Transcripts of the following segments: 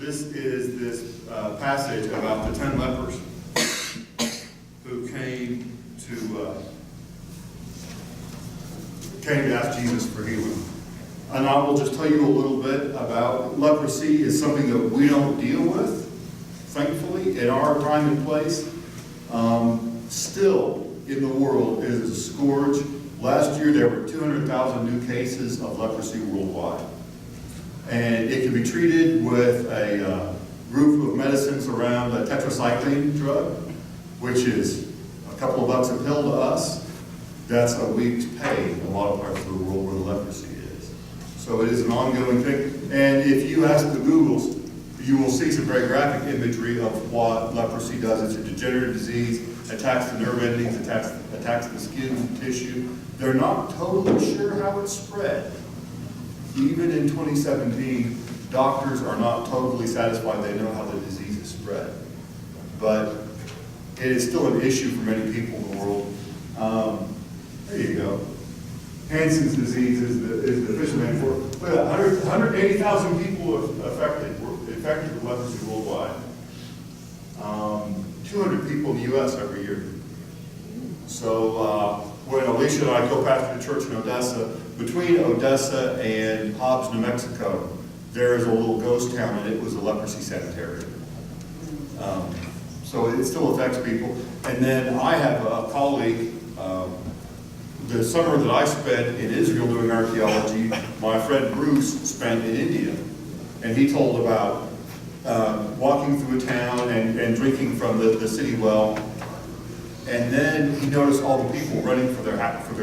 This is this passage about the 10 lepers who came to ask Jesus for healing. And I will just tell you a little bit about leprosy. Is something that we don't deal with, thankfully, in our time and place. Still, in the world, it is a scourge. Last year, there were 200,000 new cases of leprosy worldwide. And it can be treated with a group of medicines around a tetracycline drug, which is a couple of bucks a pill to us. That's a week's pay in a lot of parts of the world where the leprosy is. So it is an ongoing thing. And if you ask the Googles, you will see some very graphic imagery of what leprosy does. It's a degenerative disease, attacks the nerve endings, attacks the skin tissue. They're not totally sure how it's spread. Even in 2017, doctors are not totally satisfied they know how the disease is spread. But it is still an issue for many people in the world. There you go. Hansen's disease is the official name for it. Look at that, 180,000 people are infected with leprosy worldwide. 200 people in the U.S. every year. So when Alicia and I co-pastored a church in Odessa, between Odessa and Hobbs, New Mexico, there is a little ghost town, and it was a leprosy sanitarium. So it still affects people. And then I have a colleague, the summer that I spent in Israel doing archaeology, my friend Bruce spent in India. And he told about walking through a town and drinking from the city well. And then he noticed all the people running for their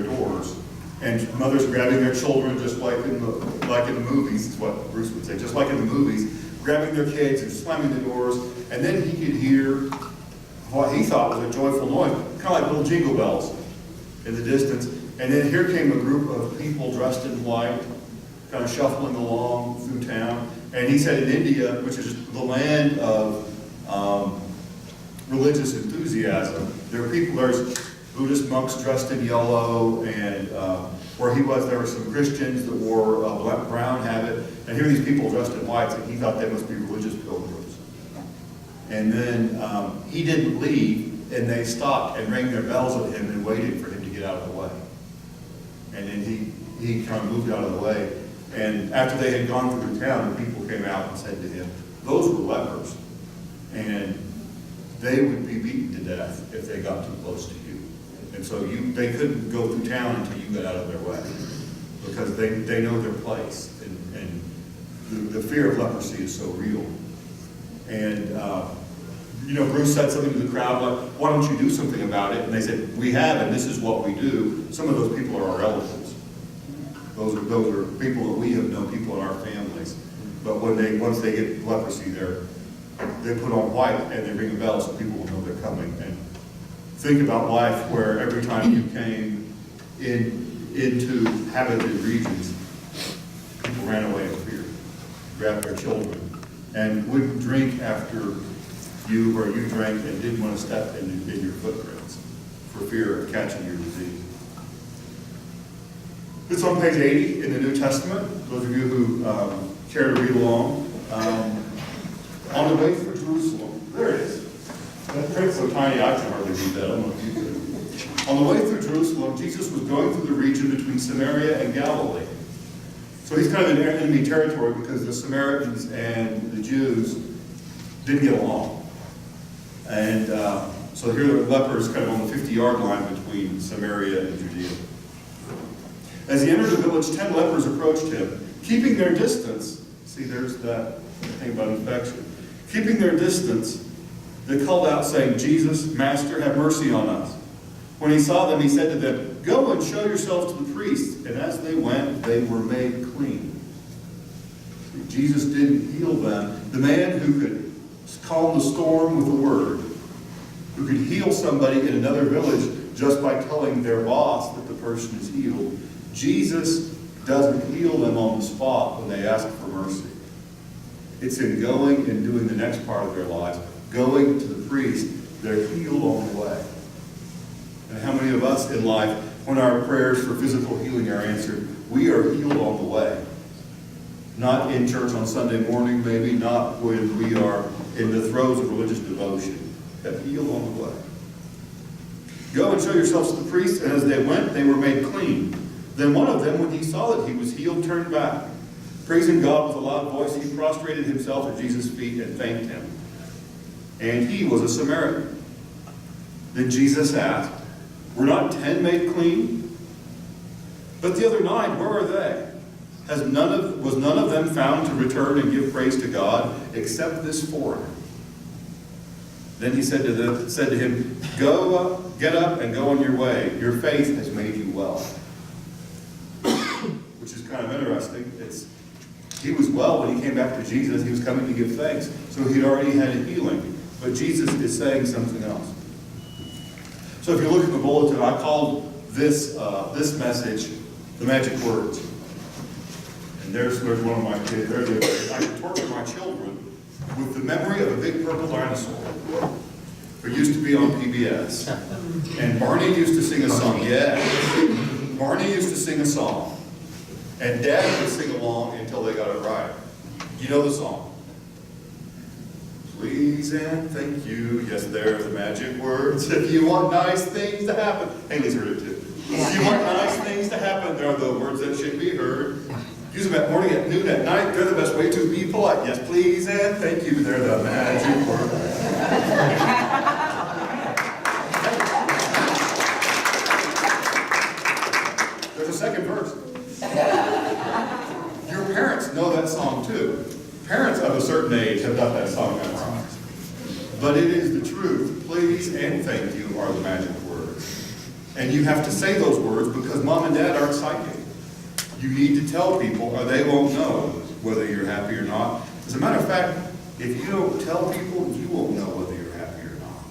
doors. And mothers grabbing their children, just like in the movies, is what Bruce would say, just like in the movies, grabbing their kids and slamming the doors. And then he could hear what he thought was a joyful noise, kind of like little jingle bells in the distance. And then here came a group of people dressed in white, kind of shuffling along through town. And he said in India, which is the land of religious enthusiasm, there's Buddhist monks dressed in yellow, and where he was, there were some Christians that wore a brown habit, and here are these people dressed in whites, and he thought they must be religious pilgrims. And then he didn't leave, and they stopped and rang their bells at him and waited for him to get out of the way. And then he kind of moved out of the way. And after they had gone through the town, the people came out and said to him, those were lepers, and they would be beaten to death if they got too close to you. And so they couldn't go through town until you got out of their way, because they know their place. And the fear of leprosy is so real. And, Bruce said something to the crowd like, why don't you do something about it? And they said, we have, and this is what we do. Some of those people are our relatives. Those are people that we have known, people in our families. But once they get leprosy, they put on white and they ring a bell so people will know they're coming. And think about life where every time you came into habited regions, people ran away in fear, grabbed their children, and wouldn't drink after you or you drank and didn't want to step in your footprints for fear of catching your disease. It's on page 80 in the New Testament, those of you who care to read along. On the way through Jerusalem, there it is. That print's so tiny I can hardly read that. I don't know if you could. On the way through Jerusalem, Jesus was going through the region between Samaria and Galilee. So he's kind of in enemy territory because the Samaritans and the Jews didn't get along. And so here the lepers kind of on the 50-yard line between Samaria and Judea. As he entered the village, 10 lepers approached him, keeping their distance. See, there's that thing about infection. Keeping their distance, they called out saying, Jesus, Master, have mercy on us. When he saw them, he said to them, go and show yourselves to the priests. And as they went, they were made clean. Jesus didn't heal them. The man who could calm the storm with a word, who could heal somebody in another village just by telling their boss that the person is healed, Jesus doesn't heal them on the spot when they ask for mercy. It's in going and doing the next part of their lives, going to the priest, they're healed on the way. And how many of us in life, when our prayers for physical healing are answered, we are healed on the way. Not in church on Sunday morning, maybe, not when we are in the throes of religious devotion. Have healed on the way. Go and show yourselves to the priests, and as they went, they were made clean. Then one of them, when he saw that he was healed, turned back. Praising God with a loud voice, he prostrated himself at Jesus' feet and thanked him. And he was a Samaritan. Then Jesus asked, were not 10 made clean? But the other 9, where are they? Was none of them found to return and give praise to God, except this foreigner? Then he said to him, get up and go on your way. Your faith has made you well. Which is kind of interesting. He was well when he came back to Jesus. He was coming to give thanks. So he'd already had a healing. But Jesus is saying something else. So if you look at the bulletin, I called this message the magic words. And there's one of my kids. I can torture my children with the memory of a big purple dinosaur who used to be on PBS. And Barney used to sing a song. Yeah. Barney used to sing a song. And Dad would sing along until they got it right. You know the song. Please and thank you. Yes, they're the magic words. If you want nice things to happen. Haley's heard it too. If you want nice things to happen, they're the words that should be heard. Use them at morning, at noon, at night. They're the best way to be polite. Yes, please and thank you. They're the magic words. There's a second verse. Your parents know that song too. Parents of a certain age have got that song memorized. But it is the truth. Please and thank you are the magic words. And you have to say those words because Mom and Dad aren't psychic. You need to tell people or they won't know whether you're happy or not. As a matter of fact, if you don't tell people, you won't know whether you're happy or not.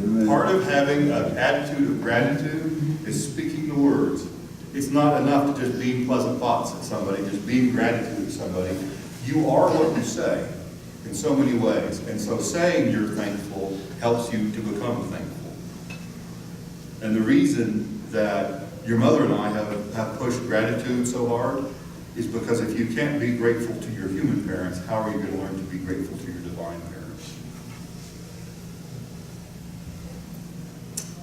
Amen. Part of having an attitude of gratitude is speaking the words. It's not enough to just beam pleasant thoughts at somebody, just beam gratitude at somebody. You are what you say in so many ways. And so saying you're thankful helps you to become thankful. And the reason that your mother and I have pushed gratitude so hard is because if you can't be grateful to your human parents, how are you going to learn to be grateful to your divine parents?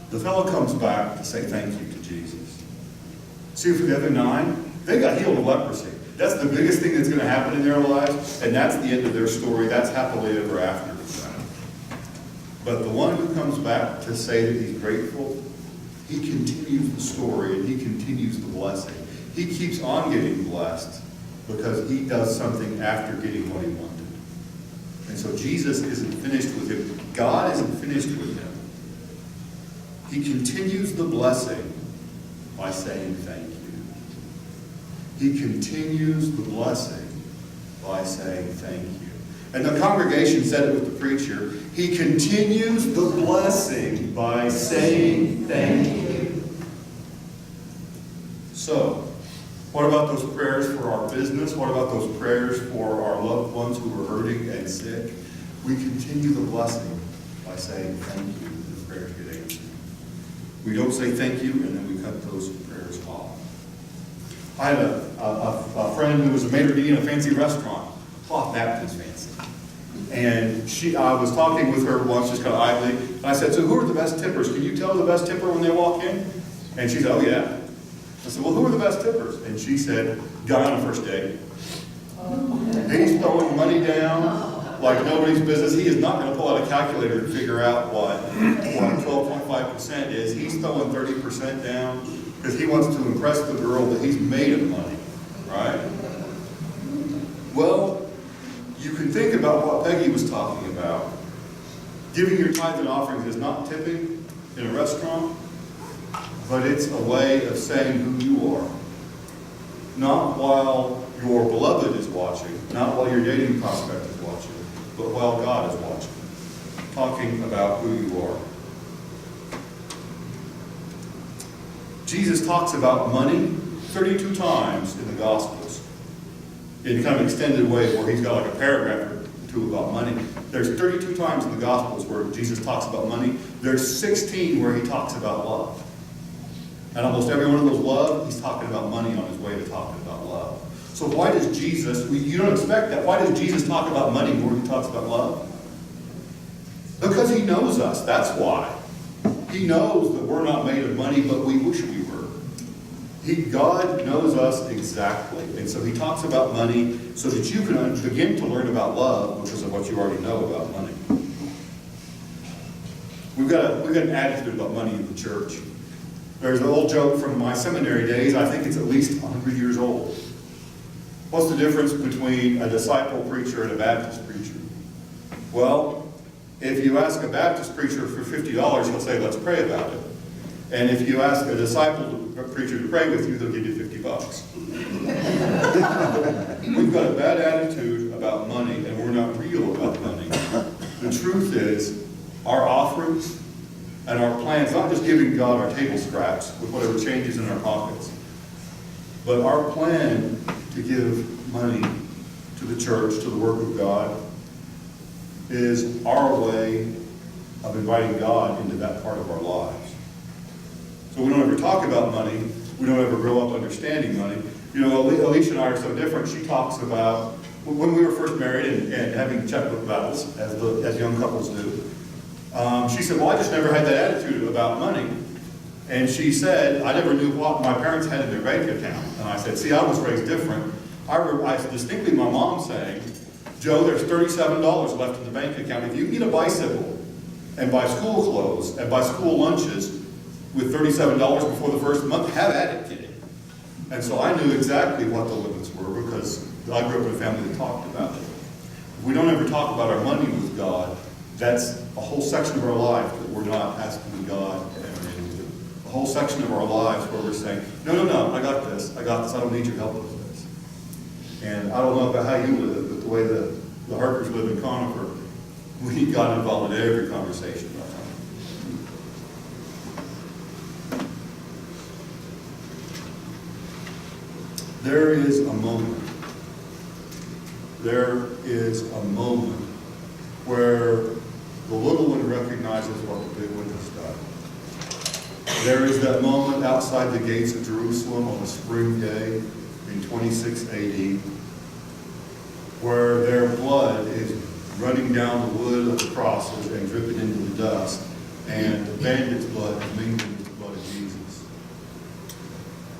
The fellow comes back to say thank you to Jesus. See, for the other 9, they got healed of leprosy. That's the biggest thing that's going to happen in their lives, and that's the end of their story. That's happily ever after for them. But the one who comes back to say that he's grateful, he continues the story and he continues the blessing. He keeps on getting blessed because he does something after getting what he wanted. And so Jesus isn't finished with him. God isn't finished with him. He continues the blessing by saying thank you. He continues the blessing by saying thank you. And the congregation said it with the preacher. He continues the blessing by saying thank you. So, what about those prayers for our business? What about those prayers for our loved ones who are hurting and sick? We continue the blessing by saying thank you. The prayers get answered. We don't say thank you and then we cut those prayers off. I had a friend who was a maitre d' in a fancy restaurant. Cloth napkins fancy. And I was talking with her once, just kind of idly, and I said, so who are the best tippers? Can you tell the best tipper when they walk in? And she said, oh yeah. I said, well, who are the best tippers? And she said, guy on a first date. He's throwing money down like nobody's business. He is not going to pull out a calculator and figure out what 12.5% is. He's throwing 30% down because he wants to impress the girl that he's made of money, right? Well, you can think about what Peggy was talking about. Giving your tithe and offerings is not tipping in a restaurant, but it's a way of saying who you are. Not while your beloved is watching, not while your dating prospect is watching, but while God is watching. Talking about who you are. Jesus talks about money 32 times in the Gospels. In kind of extended way where he's got like a paragraph or two about money. There's 32 times in the Gospels where Jesus talks about money. There's 16 where he talks about love. And almost every one of those love, he's talking about money on his way to talking about love. So why does Jesus, you don't expect that, why does Jesus talk about money more than he talks about love? Because he knows us, that's why. He knows that we're not made of money, but we wish we were. God knows us exactly. And so he talks about money so that you can begin to learn about love because of what you already know about money. We've got an attitude about money in the church. There's an old joke from my seminary days, I think it's at least 100 years old. What's the difference between a disciple preacher and a Baptist preacher? Well, if you ask a Baptist preacher for $50, he'll say, let's pray about it. And if you ask a disciple preacher to pray with you, they'll give you $50. We've got a bad attitude about money, and we're not real about money. The truth is, our offerings and our plans, not just giving God our table scraps with whatever changes in our pockets, but our plan to give money to the church, to the work of God, is our way of inviting God into that part of our lives. So we don't ever talk about money. We don't ever grow up understanding money. You know, Alicia and I are so different. She talks about when we were first married and having checkbook battles, as young couples do. She said, well, I just never had that attitude about money. And she said, I never knew what my parents had in their bank account. And I said, see, I was raised different. I distinctly my mom saying, Joe, there's $37 left in the bank account. If you get a bicycle and buy school clothes and buy school lunches with $37 before the first month, have at it, kid. And so I knew exactly what the limits were because I grew up in a family that talked about it. If we don't ever talk about our money with God, that's a whole section of our life that we're not asking God to enter into. A whole section of our lives where we're saying, no, I got this, I don't need your help with this. And I don't know about how you live, but the way the Harkers live in Conifer, we got involved in every conversation about money. There is a moment where the little one recognizes what the big one has done. There is that moment outside the gates of Jerusalem on a spring day in 26 AD where their blood is running down the wood of the crosses and dripping into the dust, and the bandit's blood is mingling with the blood of Jesus.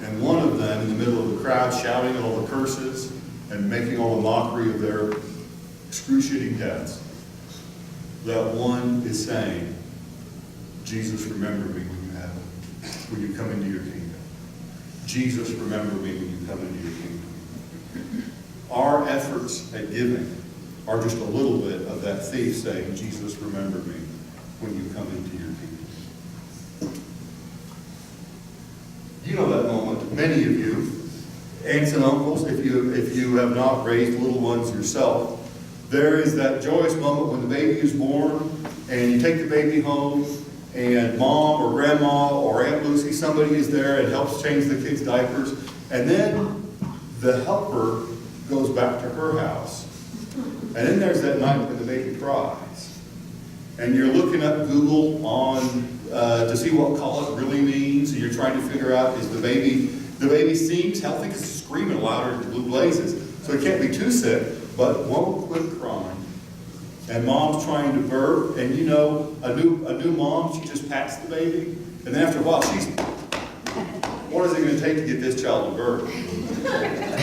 And one of them, in the middle of the crowd, shouting all the curses and making all the mockery of their excruciating deaths, that one is saying, Jesus, remember me when you come into your kingdom. Jesus, remember me when you come into your kingdom. Our efforts at giving are just a little bit of that thief saying, Jesus, remember me when you come into your kingdom. You know that moment, many of you, aunts and uncles, if you have not raised little ones yourself, there is that joyous moment when the baby is born and you take the baby home and mom or grandma or Aunt Lucy, somebody is there and helps change the kids' diapers, and then the helper goes back to her house. And then there's that night when the baby cries. And you're looking up Google to see what colic really means, and you're trying to figure out, is the baby seems healthy because it's screaming louder than blue blazes, so it can't be too sick, but won't quit crying. And mom's trying to burp, and you know, a new mom, she just pats the baby, and then after a while, what is it going to take to get this child to burp?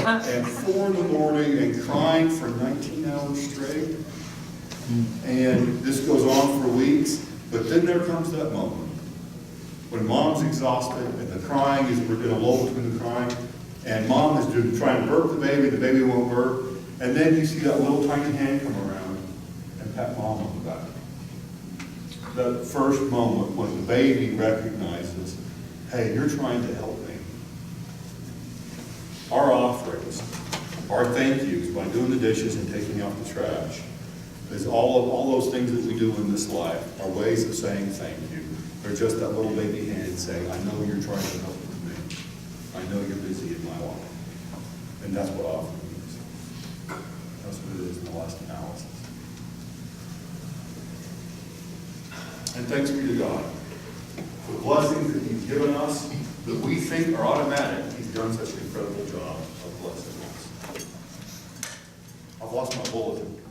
And 4 in the morning and crying for 19 hours straight. And this goes on for weeks, but then there comes that moment when mom's exhausted and the crying is, we're in a lull between the crying, and mom is trying to burp the baby won't burp, and then you see that little tiny hand come around and pat mom on the back. That first moment when the baby recognizes, hey, you're trying to help me. Our offerings, our thank yous by doing the dishes and taking out the trash, is all those things that we do in this life are ways of saying thank you. They're just that little baby hand saying, I know you're trying to help with me. I know you're busy in my life. And that's what offering is. That's what it is in the last analysis. And thanks be to God for the blessings that He's given us that we think are automatic. He's done such an incredible job of blessing us. I've lost my bulletin.